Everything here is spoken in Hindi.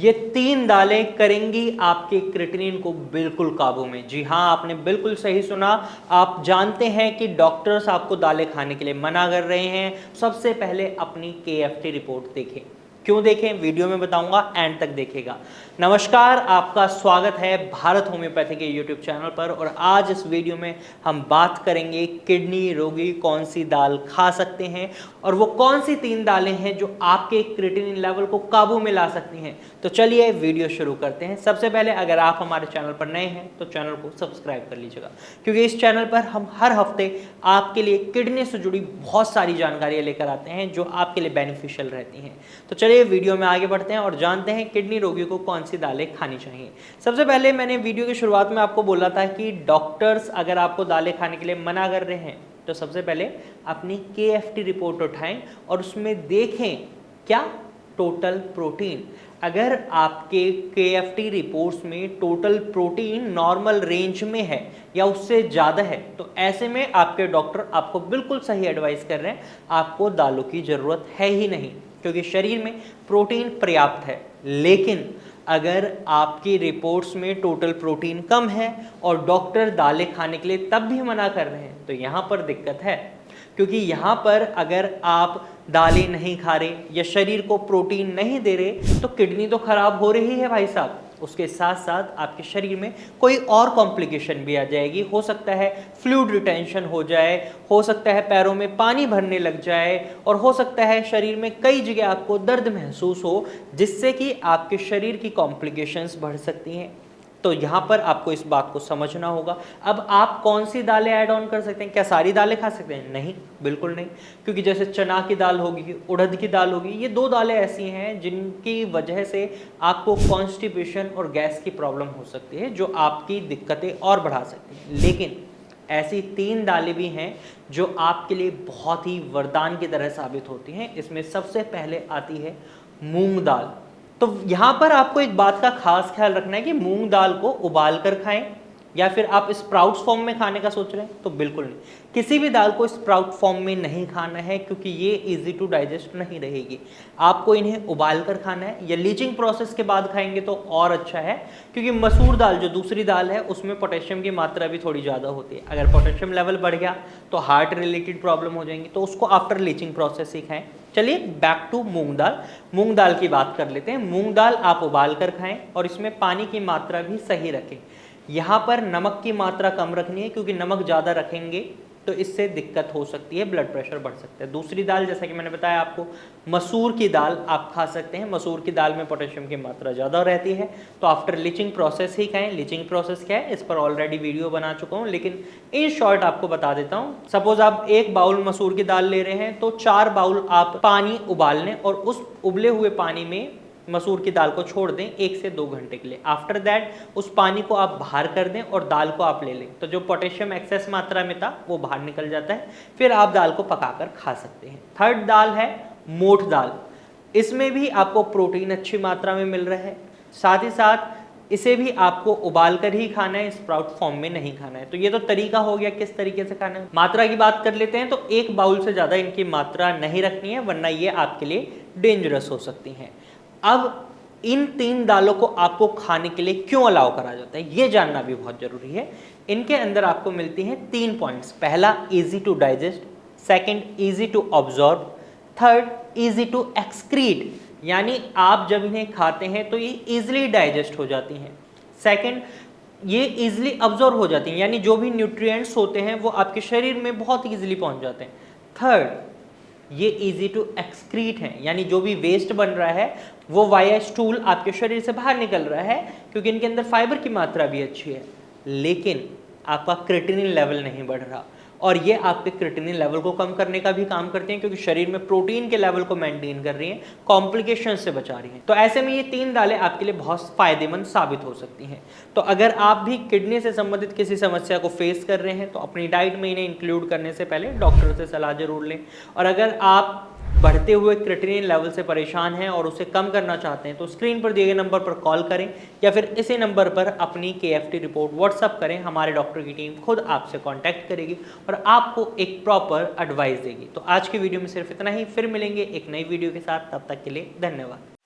ये 3 दालें करेंगी आपके क्रिएटिनिन को बिल्कुल काबू में। जी हाँ, आपने बिल्कुल सही सुना। आप जानते हैं कि डॉक्टर्स आपको दालें खाने के लिए मना कर रहे हैं। सबसे पहले अपनी KFT रिपोर्ट देखें। क्यों देखें, वीडियो में बताऊंगा, एंड तक देखिएगा। नमस्कार, आपका स्वागत है भारत होम्योपैथी के यूट्यूब चैनल पर। और आज इस वीडियो में हम बात करेंगे किडनी रोगी कौन सी दाल खा सकते हैं और वो कौन सी 3 दालें हैं जो आपके क्रिएटिनिन लेवल को काबू में ला सकती हैं। तो चलिए वीडियो शुरू करते हैं। सबसे पहले अगर आप हमारे चैनल पर नए हैं तो चैनल को सब्सक्राइब कर लीजिएगा, क्योंकि इस चैनल पर हम हर हफ्ते आपके लिए किडनी से जुड़ी बहुत सारी जानकारियां लेकर आते हैं जो आपके लिए बेनिफिशियल रहती हैं। तो चलिए वीडियो में आगे बढ़ते हैं और जानते हैं किडनी रोगियों को कौन सी दालें खानी चाहिए। सबसे पहले मैंने वीडियो की शुरुआत में आपको बोला था कि डॉक्टर्स अगर आपको दालें खाने के लिए मना कर रहे हैं तो सबसे पहले अपनी KFT रिपोर्ट उठाएं और उसमें देखें क्या टोटल प्रोटीन। अगर आपके KFT रिपोर्ट्स में टोटल प्रोटीन नॉर्मल रेंज में है या उससे ज़्यादा है तो ऐसे में आपके डॉक्टर आपको बिल्कुल सही एडवाइस कर रहे हैं, आपको दालों की ज़रूरत है ही नहीं, क्योंकि शरीर में प्रोटीन पर्याप्त है। लेकिन अगर आपकी रिपोर्ट्स में टोटल प्रोटीन कम है और डॉक्टर दालें खाने के लिए तब भी मना कर रहे हैं तो यहाँ पर दिक्कत है, क्योंकि यहाँ पर अगर आप दालें नहीं खा रहे या शरीर को प्रोटीन नहीं दे रहे तो किडनी तो खराब हो रही है भाई साहब, उसके साथ साथ आपके शरीर में कोई और कॉम्प्लिकेशन भी आ जाएगी। हो सकता है फ्लूइड रिटेंशन हो जाए, हो सकता है पैरों में पानी भरने लग जाए और हो सकता है शरीर में कई जगह आपको दर्द महसूस हो, जिससे कि आपके शरीर की कॉम्प्लिकेशंस बढ़ सकती हैं। तो यहाँ पर आपको इस बात को समझना होगा। अब आप कौन सी दालें ऐड ऑन कर सकते हैं? क्या सारी दालें खा सकते हैं? नहीं, बिल्कुल नहीं, क्योंकि जैसे चना की दाल होगी, उड़द की दाल होगी, ये 2 दालें ऐसी हैं जिनकी वजह से आपको कॉन्स्टिपेशन और गैस की प्रॉब्लम हो सकती है, जो आपकी दिक्कतें और बढ़ा सकती हैं। लेकिन ऐसी 3 दालें भी हैं जो आपके लिए बहुत ही वरदान की तरह साबित होती हैं। इसमें सबसे पहले आती है मूंग दाल। तो यहाँ पर आपको एक बात का खास ख्याल रखना है कि मूंग दाल को उबाल कर खाएं या फिर आप स्प्राउट्स फॉर्म में खाने का सोच रहे हैं तो बिल्कुल नहीं, किसी भी दाल को स्प्राउट फॉर्म में नहीं खाना है, क्योंकि ये इजी टू डाइजेस्ट नहीं रहेगी। आपको इन्हें उबाल कर खाना है या लीचिंग प्रोसेस के बाद खाएंगे तो और अच्छा है, क्योंकि मसूर दाल जो दूसरी दाल है उसमें पोटेशियम की मात्रा भी थोड़ी ज़्यादा होती है। अगर पोटेशियम लेवल बढ़ गया तो हार्ट रिलेटेड प्रॉब्लम हो जाएंगी, तो उसको आफ्टर लीचिंग प्रोसेस ही खाएं। चलिए बैक टू मूंग दाल। मूंग दाल की बात कर लेते हैं। मूंग दाल आप उबाल कर खाएं और इसमें पानी की मात्रा भी सही रखें। यहाँ पर नमक की मात्रा कम रखनी है, क्योंकि नमक ज़्यादा रखेंगे तो इससे दिक्कत हो सकती है, ब्लड प्रेशर बढ़ सकता है। दूसरी दाल जैसा कि मैंने बताया आपको, मसूर की दाल आप खा सकते हैं। मसूर की दाल में पोटेशियम की मात्रा ज़्यादा रहती है, तो आफ्टर लीचिंग प्रोसेस ही खाएं। लीचिंग प्रोसेस क्या है, इस पर ऑलरेडी वीडियो बना चुका हूँ, लेकिन इन शॉर्ट आपको बता देता हूँ। सपोज आप 1 बाउल मसूर की दाल ले रहे हैं तो 4 बाउल आप पानी उबाल लें और उस उबले हुए पानी में मसूर की दाल को छोड़ दें 1 से 2 घंटे के लिए। आफ्टर दैट उस पानी को आप बाहर कर दें और दाल को आप ले लें, तो जो पोटेशियम एक्सेस मात्रा में था वो बाहर निकल जाता है। फिर आप दाल को पकाकर खा सकते हैं। थर्ड दाल है मोठ दाल। इसमें भी आपको प्रोटीन अच्छी मात्रा में मिल रहा है, साथ ही साथ इसे भी आपको उबाल कर ही खाना है, स्प्राउट फॉर्म में नहीं खाना है। तो ये तो तरीका हो गया किस तरीके से खाना है। मात्रा की बात कर लेते हैं तो 1 बाउल से ज़्यादा इनकी मात्रा नहीं रखनी है, वरना ये आपके लिए डेंजरस हो सकती हैं। अब इन 3 दालों को आपको खाने के लिए क्यों अलाउ करा जाता है, ये जानना भी बहुत जरूरी है। इनके अंदर आपको मिलती हैं 3 पॉइंट्स। पहला, easy to digest. Second, easy to absorb. Third, easy to excrete, यानी आप जब इन्हें खाते हैं तो ये इजिली डाइजेस्ट हो जाती हैं। सेकंड, ये इजिली ऑब्जॉर्ब हो जाती हैं, यानी जो भी न्यूट्रिएंट्स होते हैं वो आपके शरीर में बहुत इजिली पहुंच जाते हैं। थर्ड, ये इजी टू एक्सक्रीट है, यानी जो भी वेस्ट बन रहा है वो वाया स्टूल आपके शरीर से बाहर निकल रहा है, क्योंकि इनके अंदर फाइबर की मात्रा भी अच्छी है। लेकिन आपका क्रिएटिनिन लेवल नहीं बढ़ रहा, और ये आपके क्रिएटिनिन लेवल को कम करने का भी काम करते हैं, क्योंकि शरीर में प्रोटीन के लेवल को मेंटेन कर रही हैं, कॉम्प्लिकेशन से बचा रही हैं। तो ऐसे में ये 3 दालें आपके लिए बहुत फायदेमंद साबित हो सकती हैं। तो अगर आप भी किडनी से संबंधित किसी समस्या को फेस कर रहे हैं तो अपनी डाइट में इन्हें इंक्लूड करने से पहले डॉक्टर से सलाह जरूर लें। और अगर आप बढ़ते हुए क्रिएटिनिन लेवल से परेशान हैं और उसे कम करना चाहते हैं तो स्क्रीन पर दिए गए नंबर पर कॉल करें या फिर इसी नंबर पर अपनी KFT रिपोर्ट व्हाट्सअप करें। हमारे डॉक्टर की टीम खुद आपसे कांटेक्ट करेगी और आपको एक प्रॉपर एडवाइस देगी। तो आज की वीडियो में सिर्फ इतना ही, फिर मिलेंगे एक नई वीडियो के साथ। तब तक के लिए धन्यवाद।